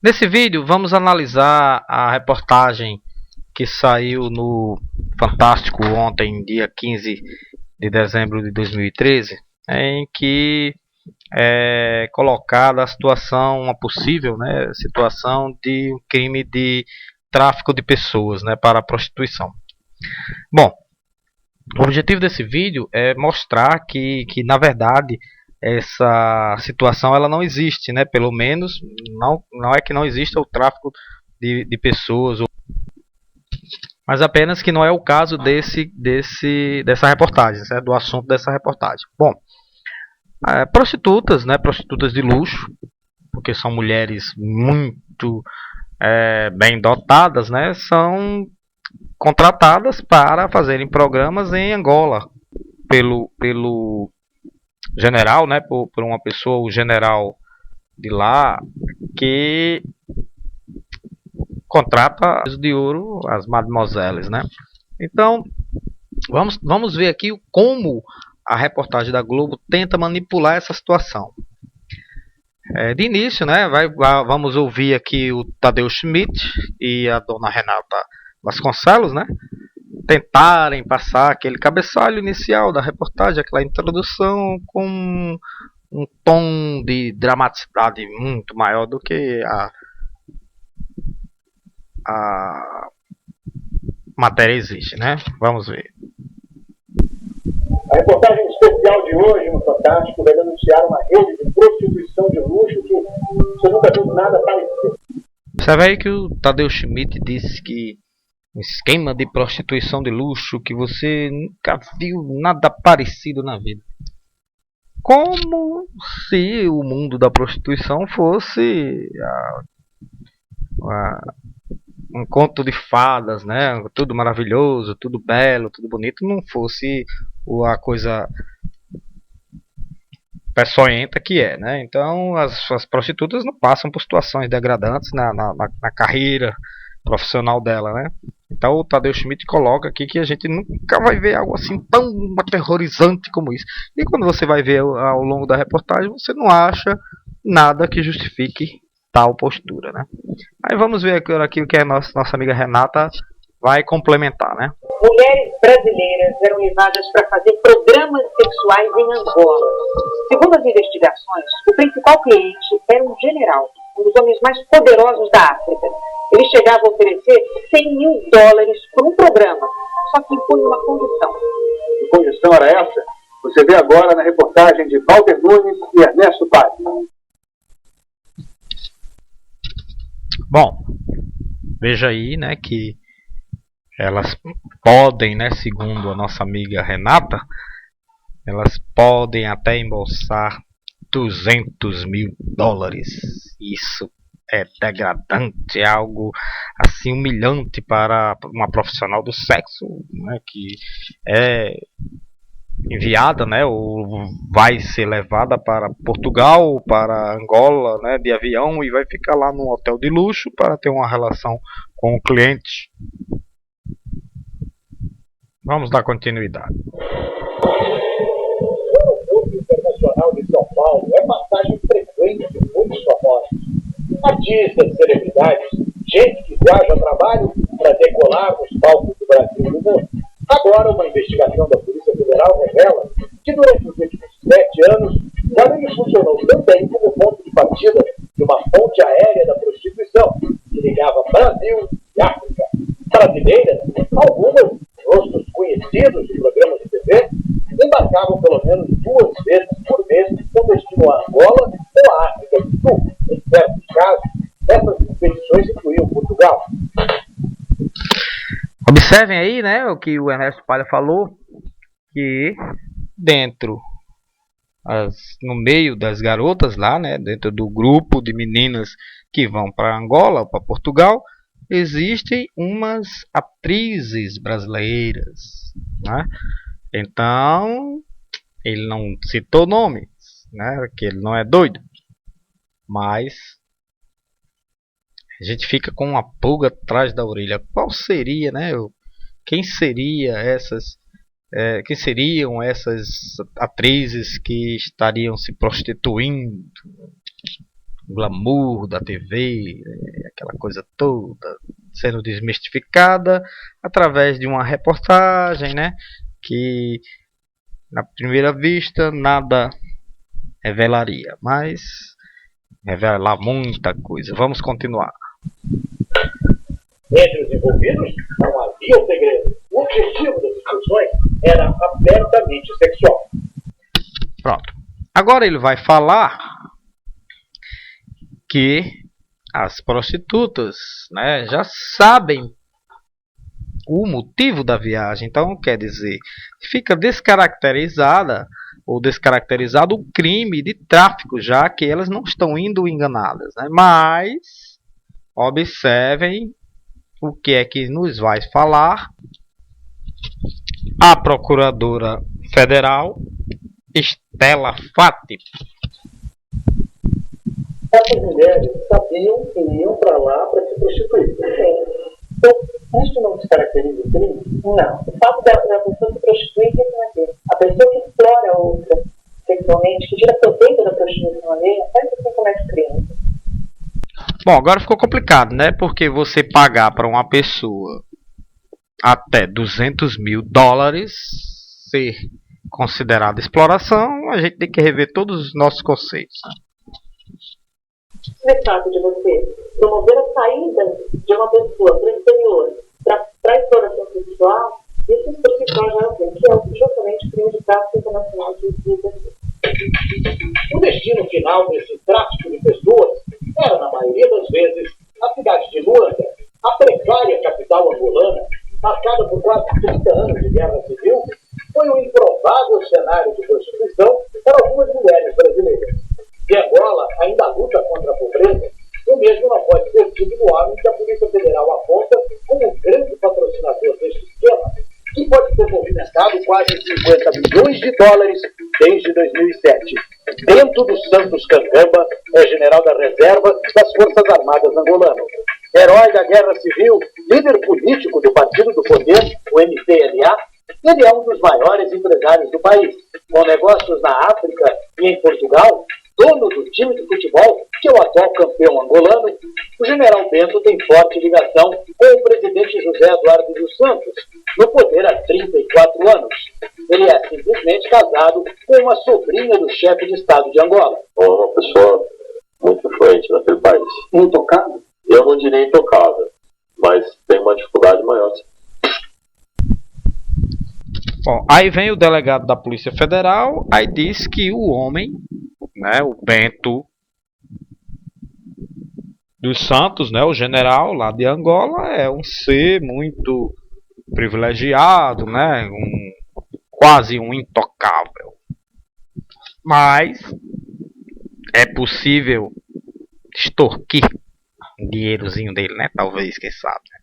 Nesse vídeo vamos analisar a reportagem que saiu no Fantástico ontem, dia 15 de dezembro de 2013, em que é colocada a situação, uma possível, situação de um crime de tráfico de pessoas, para a prostituição. Bom, o objetivo desse vídeo é mostrar que na verdade essa situação ela não existe, pelo menos não é que não exista o tráfico de pessoas, mas apenas que não é o caso dessa reportagem, certo? Do assunto dessa reportagem. Bom, prostitutas, prostitutas de luxo, porque são mulheres muito bem dotadas, são contratadas para fazerem programas em Angola pelo general, por uma pessoa, o general de lá, que contrata de ouro as mademoiselles, Então, vamos ver aqui como a reportagem da Globo tenta manipular essa situação. De início, vamos ouvir aqui o Tadeu Schmidt e a dona Renata Vasconcelos, tentarem passar aquele cabeçalho inicial da reportagem, aquela introdução com um tom de dramaticidade muito maior do que a matéria exige, Vamos ver. A reportagem especial de hoje no Fantástico vai denunciar uma rede de prostituição de luxo que você nunca viu nada parecido. Você vê aí que o Tadeu Schmidt disse que um esquema de prostituição de luxo que você nunca viu nada parecido na vida. Como se o mundo da prostituição fosse um conto de fadas, Tudo maravilhoso, tudo belo, tudo bonito, não fosse a coisa peçonhenta que é, Então as prostitutas não passam por situações degradantes na carreira profissional dela, Então o Tadeu Schmidt coloca aqui que a gente nunca vai ver algo assim tão aterrorizante como isso. E quando você vai ver ao longo da reportagem, você não acha nada que justifique tal postura, Aí vamos ver aqui o que a nossa amiga Renata vai complementar, Mulheres brasileiras eram levadas para fazer programas sexuais em Angola. Segundo as investigações, o principal cliente era um general, um dos homens mais poderosos da África. Ele chegava a oferecer $100 mil por um programa, só que impõe uma condição. Que condição era essa? Você vê agora na reportagem de Walter Nunes e Ernesto Paz. Bom, veja aí, que elas podem, segundo a nossa amiga Renata, elas podem até embolsar $200 mil. Isso é degradante, é algo assim humilhante para uma profissional do sexo, que é enviada, ou vai ser levada para Portugal, para Angola, de avião, e vai ficar lá num hotel de luxo para ter uma relação com o cliente. Vamos dar continuidade. O Clube Internacional de São Paulo é passagem frequente de muitos famosos. Artistas, celebridades, gente que viaja a trabalho para decolar nos palcos do Brasil e do mundo. Agora, uma investigação da Polícia Federal revela que durante os últimos 7 anos, Guarulhos funcionou também como ponto de partida de uma ponte aérea da prostituição que ligava Brasil e África. Brasileiras, algumas rostos conhecidos de programas de TV, embarcavam pelo menos 2 vezes por mês com destino a Angola ou a África do Sul. Em certos casos, essas expedições incluíam Portugal. Observem aí, o que o Ernesto Palha falou, que no meio das garotas lá, dentro do grupo de meninas que vão para Angola ou para Portugal, existem umas atrizes brasileiras, Então, ele não citou nomes, que ele não é doido, mas a gente fica com uma pulga atrás da orelha. Qual seria, quem seriam essas atrizes que estariam se prostituindo? glamour da TV, aquela coisa toda sendo desmistificada através de uma reportagem, né, que na primeira vista nada revelaria, mas revela muita coisa. Vamos continuar. Entre os envolvidos não havia segredo. O objetivo das discussões era abertamente sexual. Pronto. Agora ele vai falar que as prostitutas, né, já sabem o motivo da viagem. Então, quer dizer, fica descaracterizada ou descaracterizado o crime de tráfico, já que elas não estão indo enganadas, né? Mas observem o que é que nos vai falar a Procuradora Federal Stella Fati. Essas mulheres sabiam que iam para lá para se prostituir. Sim. Então, isso não descaracteriza o crime? Não. O fato da pessoa se prostituir, o que não é ver? A pessoa que explora a outra sexualmente, que tira proveito da prostituição alheia, faz assim comete crime. Bom, agora ficou complicado, né? Porque você pagar para uma pessoa até $200 mil ser considerado exploração, a gente tem que rever todos os nossos conceitos, né? O fato de você promover a saída de uma pessoa para o exterior, para a exploração sexual, isso por si só já é um crime, que é justamente crime de tráfico internacional de pessoas. O destino final desse tráfico de pessoas era, na maioria das vezes, a cidade de Luanda, a precária capital angolana, marcada por quase 30 anos de guerra civil, foi um improvável cenário de prostituição para algumas mulheres brasileiras. E Angola ainda luta contra a pobreza, o mesmo não pode ser dito no homem que a Polícia Federal aponta como um grande patrocinador deste esquema, que pode ter movimentado quase $50 milhões desde 2007. Dentro do Santos Kangamba, é general da reserva das Forças Armadas angolano. Herói da Guerra Civil, líder político do Partido do Poder, o MPLA, ele é um dos maiores empresários do país, com negócios na África e em Portugal. Dono do time de futebol, que é o atual campeão angolano, o general Bento tem forte ligação com o presidente José Eduardo dos Santos, no poder há 34 anos. Ele é simplesmente casado com uma sobrinha do chefe de Estado de Angola. Uma pessoa muito influente naquele país. Intocável? Eu não diria intocável, mas tem uma dificuldade maior. Bom, aí vem o delegado da Polícia Federal, aí diz que o homem, né, o Bento dos Santos, né, o general lá de Angola, é um ser muito privilegiado, né, quase um intocável. Mas é possível extorquir o dinheirozinho dele, né, talvez, quem sabe, né?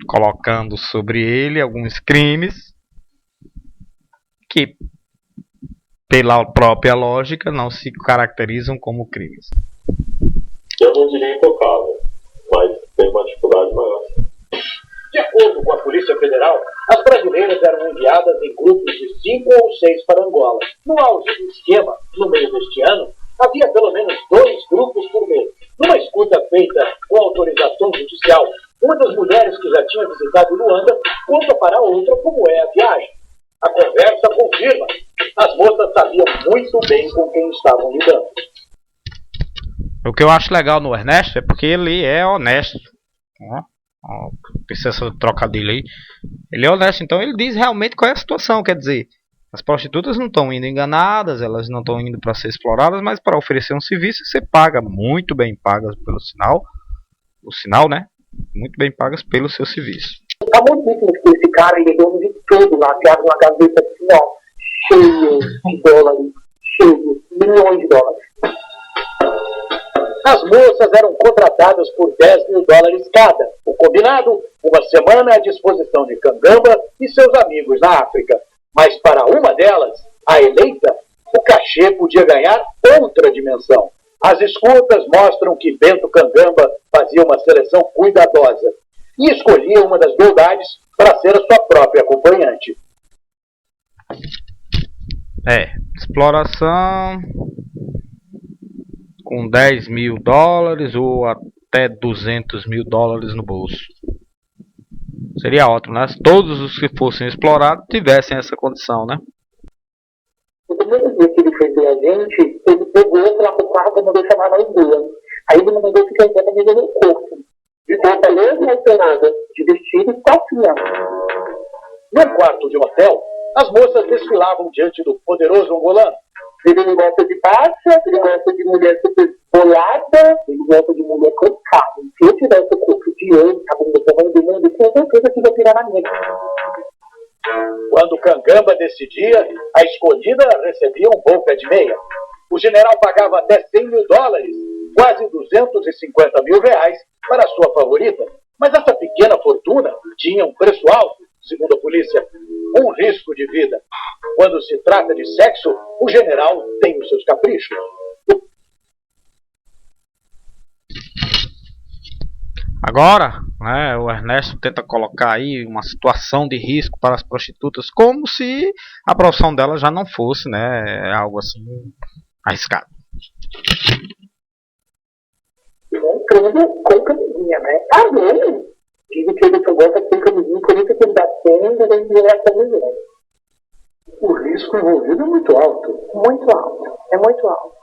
Colocando sobre ele alguns crimes que, pela própria lógica, não se caracterizam como crimes. Eu não diria intocável, mas tem uma dificuldade maior. De acordo com a Polícia Federal, as brasileiras eram enviadas em grupos de 5 ou 6 para Angola. No auge do esquema, no meio deste ano, havia pelo menos 2 grupos por mês. Numa escuta feita com autorização judicial, uma das mulheres que já tinha visitado Luanda conta para a outra como é a viagem. A conversa confirma. As moças sabiam muito bem com quem estavam lidando. O que eu acho legal no Ernesto é porque ele é honesto. Pensei essa trocadilho aí. Ele é honesto, então ele diz realmente qual é a situação. Quer dizer, as prostitutas não estão indo enganadas, elas não estão indo para ser exploradas, mas para oferecer um serviço você paga, muito bem pagas pelo sinal. O sinal, né? Muito bem pagas pelo seu serviço. Tá muitíssimo que esse cara, ele é dono de tudo lá, que abre uma gaveta assim, ó, cheio de dólares, cheio, milhões de dólares. As moças eram contratadas por $10 mil cada. O combinado, uma semana à disposição de Kangamba e seus amigos na África. Mas para uma delas, a eleita, o cachê podia ganhar outra dimensão. As escutas mostram que Bento Kangamba fazia uma seleção cuidadosa e escolhia uma das beldades para ser a sua própria acompanhante. Exploração com 10 mil dólares ou até 200 mil dólares no bolso. Seria ótimo, né? Se todos os que fossem explorados tivessem essa condição, né? No primeiro dia que ele foi ver a gente, ele pegou lá pro quarto e mandou chamar nós duas. Aí ele mandou ficar em pé pra resolver o corpo. De roupa mesmo alterada, de vestido e calcinha. No quarto de hotel, as moças desfilavam diante do poderoso angolano. Ele não gosta de baixa, ele gosta de mulher super bolada, ele gosta de mulher com carro. Se eu tivesse o corpo de hoje, a bunda tamanho do mundo, com certeza que ia tirar na minha. Quando Kangamba decidia, a escolhida recebia um boca de meia. O general pagava até 100 mil dólares, quase 250 mil reais, para a sua favorita. Mas essa pequena fortuna tinha um preço alto, segundo a polícia, um risco de vida. Quando se trata de sexo, o general tem os seus caprichos. Agora, né, o Ernesto tenta colocar aí uma situação de risco para as prostitutas, como se a profissão dela já não fosse, né, algo assim arriscado. Entrando com camisinha, né? Ah, não! Dizem que ele só gosta de ter camisinha, por isso que ele dá tenda e ele essa mulher. O risco envolvido é muito alto. Muito alto, é muito alto.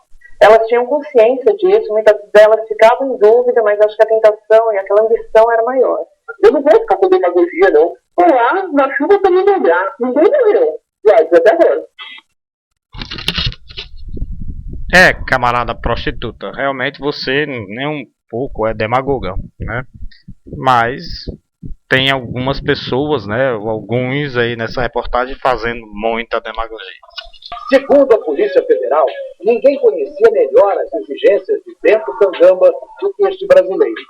Elas tinham consciência disso, muitas delas ficavam em dúvida, mas acho que a tentação e aquela ambição era maior. Eu não vou ficar com demagogia, não. Vou lá, na chuva pra me molhar. Ninguém morreu. Vai, até agora. Camarada prostituta, realmente você nem um pouco é demagogão, né? Mas tem algumas pessoas, né, alguns aí nessa reportagem fazendo muita demagogia. Segundo a Polícia Federal, ninguém conhecia melhor as exigências de Bento Kangamba do que este brasileiro.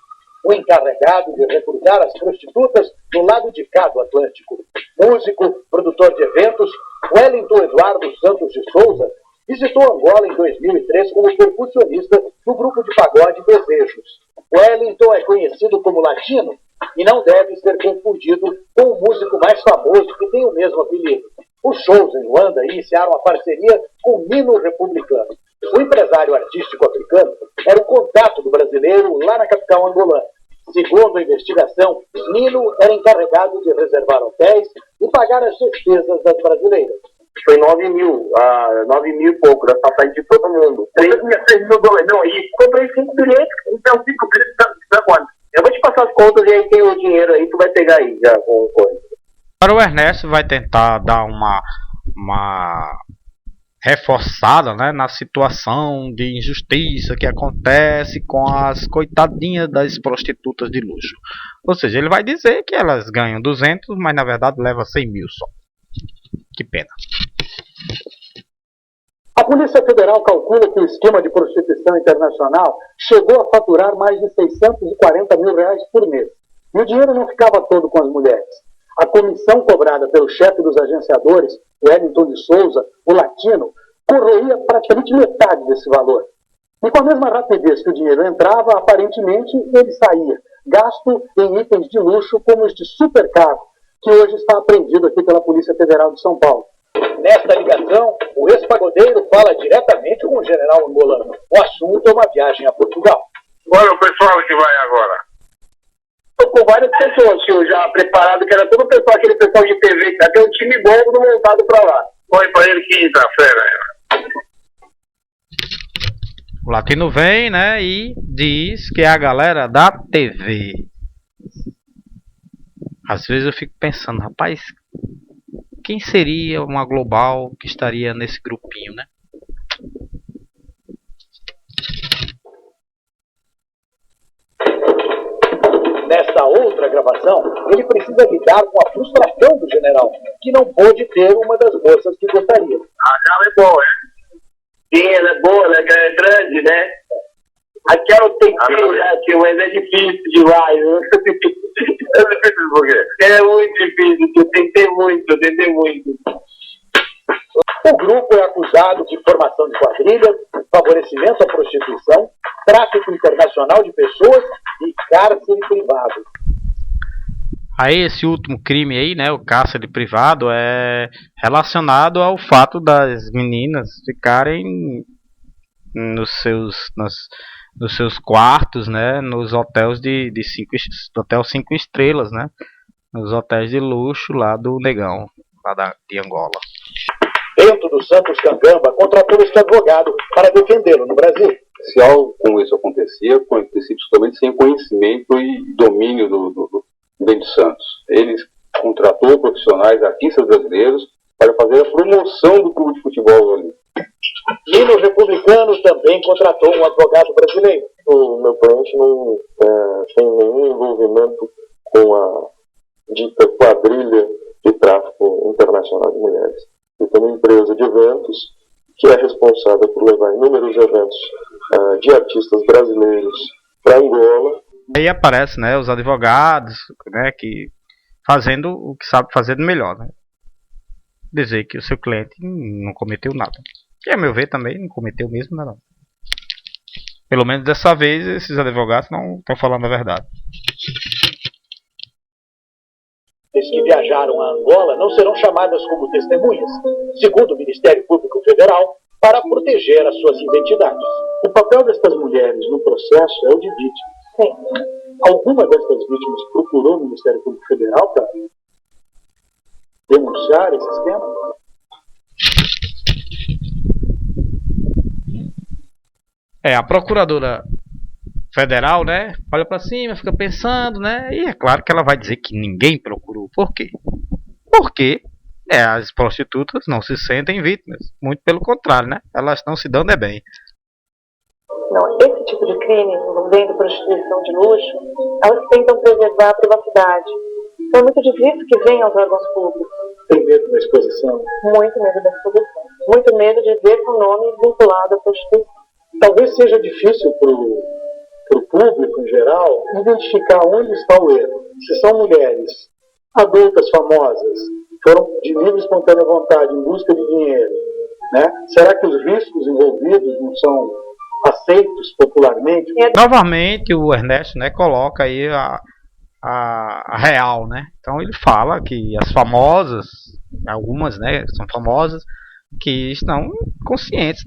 O encarregado de recrutar as prostitutas do lado de cá do Atlântico. Músico, produtor de eventos, Wellington Eduardo Santos de Souza visitou Angola em 2003 como percussionista do grupo de pagode Desejos. Wellington é conhecido como latino e não deve ser confundido com o músico mais famoso que tem o mesmo apelido. Os shows em Luanda iniciaram a parceria com o Nino Republicano. O empresário artístico africano era o contato do brasileiro lá na capital angolana. Segundo a investigação, Nino era encarregado de reservar hotéis e pagar as despesas das brasileiras. Foi 9 mil e pouco, das passagens de todo mundo. 3 mil dólares, não, e comprei 5 bilhetes, então 5 bilhetes da quanto? Eu vou te passar as contas e aí tem o dinheiro aí, tu vai pegar aí já com coisa. Agora o Ernesto vai tentar dar uma reforçada, né, na situação de injustiça que acontece com as coitadinhas das prostitutas de luxo. Ou seja, ele vai dizer que elas ganham 200, mas na verdade leva 100 mil só. Que pena. A Polícia Federal calcula que o esquema de prostituição internacional chegou a faturar mais de 640 mil reais por mês. E o dinheiro não ficava todo com as mulheres. A comissão cobrada pelo chefe dos agenciadores, Wellington de Souza, o latino, corroía praticamente metade desse valor. E com a mesma rapidez que o dinheiro entrava, aparentemente ele saía, gasto em itens de luxo como este supercarro, que hoje está apreendido aqui pela Polícia Federal de São Paulo. Nesta ligação, o ex-pagodeiro fala diretamente com o general angolano. O assunto é uma viagem a Portugal. Olha o pessoal que vai agora. Estou com várias pessoas, senhor, já preparado, que era todo o pessoal, aquele pessoal de TV, que tem um time bom montado para lá. Põe para ele quinta-feira. O latino vem, né, e diz que é a galera da TV. Às vezes eu fico pensando, rapaz, quem seria uma global que estaria nesse grupinho, né? Nesta outra gravação, ele precisa lidar com a frustração do general, que não pôde ter uma das moças que gostaria. Aquela é boa, é? Sim, ela é boa, né? Ela é grande, né? Aquela tem que ter, né, tio, mas é difícil demais. É difícil por quê? É muito difícil, tio. Tentei muito. O grupo é acusado de formação de quadrilhas, favorecimento à prostituição, tráfico internacional de pessoas e cárcere privado. Aí esse último crime aí, né, o cárcere privado, é relacionado ao fato das meninas ficarem nos seus quartos, né, nos hotéis hotel 5 estrelas, né, nos hotéis de luxo lá do Negão, de Angola. Bento dos Santos Cangamba contratou este advogado para defendê-lo no Brasil. Se algo como isso acontecia totalmente sem conhecimento e domínio do Bento Santos. Ele contratou profissionais, artistas brasileiros, para fazer a promoção do clube de futebol ali. E no Republicano também contratou um advogado brasileiro. O meu cliente não tem nenhum envolvimento com a dita quadrilha de tráfico internacional de mulheres. Ele tem uma empresa de eventos que é responsável por levar inúmeros eventos de artistas brasileiros para Angola. Aí aparece, né, os advogados, né, que fazendo o que sabe fazer de melhor, né? Dizer que o seu cliente não cometeu nada. Que, a meu ver, também não cometeu mesmo nada. Pelo menos dessa vez, esses advogados não estão falando a verdade. As que viajaram a Angola não serão chamadas como testemunhas, segundo o Ministério Público Federal, para proteger as suas identidades. O papel destas mulheres no processo é o de vítima. Sim. Alguma destas vítimas procurou o Ministério Público Federal para denunciar esse esquema? A procuradora federal, né, olha pra cima, fica pensando, né, e é claro que ela vai dizer que ninguém procurou. Por quê? Porque as prostitutas não se sentem vítimas, muito pelo contrário, né, elas estão se dando bem. Não, esse tipo de crime envolvendo prostituição de luxo, elas tentam preservar a privacidade. Então é muito difícil que venham aos órgãos públicos. Tem medo da exposição? Muito medo da exposição. Muito medo de ver o nome vinculado à prostituição. Talvez seja difícil para o público em geral identificar onde está o erro. Se são mulheres adultas famosas, foram de livre e espontânea vontade em busca de dinheiro, né? Será que os riscos envolvidos não são aceitos popularmente? Novamente o Ernesto, né, coloca aí a real, né? Então ele fala que as famosas, algumas, né, são famosas, que estão conscientes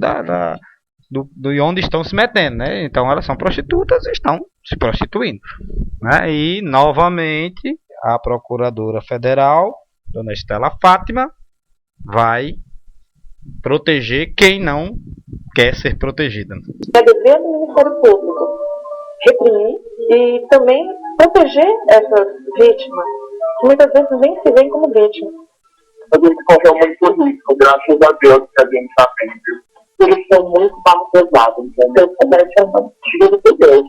de onde estão se metendo, né? Então elas são prostitutas e estão se prostituindo, né? E novamente a procuradora federal, dona Estela Fátima, vai proteger quem não quer ser protegida. É dever do Ministério Público reprimir e também proteger essas vítimas, que muitas vezes nem se veem como vítimas. A gente correu muito risco, graças a Deus que a gente está vendo. Eles são muito barro pesado, entendeu? Tiro de Deus.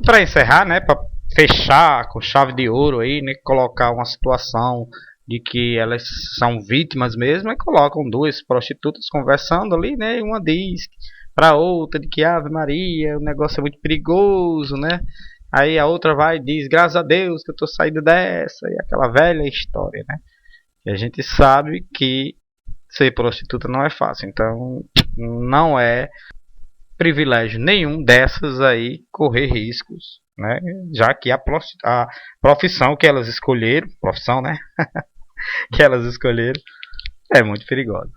Para encerrar, né, para fechar com chave de ouro aí, né, colocar uma situação de que elas são vítimas mesmo, e colocam duas prostitutas conversando ali, né, e uma diz para outra de que Ave Maria, o negócio é muito perigoso, né? Aí a outra vai e diz, graças a Deus que eu tô saindo dessa, e aquela velha história, né? E a gente sabe que ser prostituta não é fácil, então não é privilégio nenhum dessas aí correr riscos, né? Já que a profissão que elas escolheram, profissão, né? que elas escolheram é muito perigosa.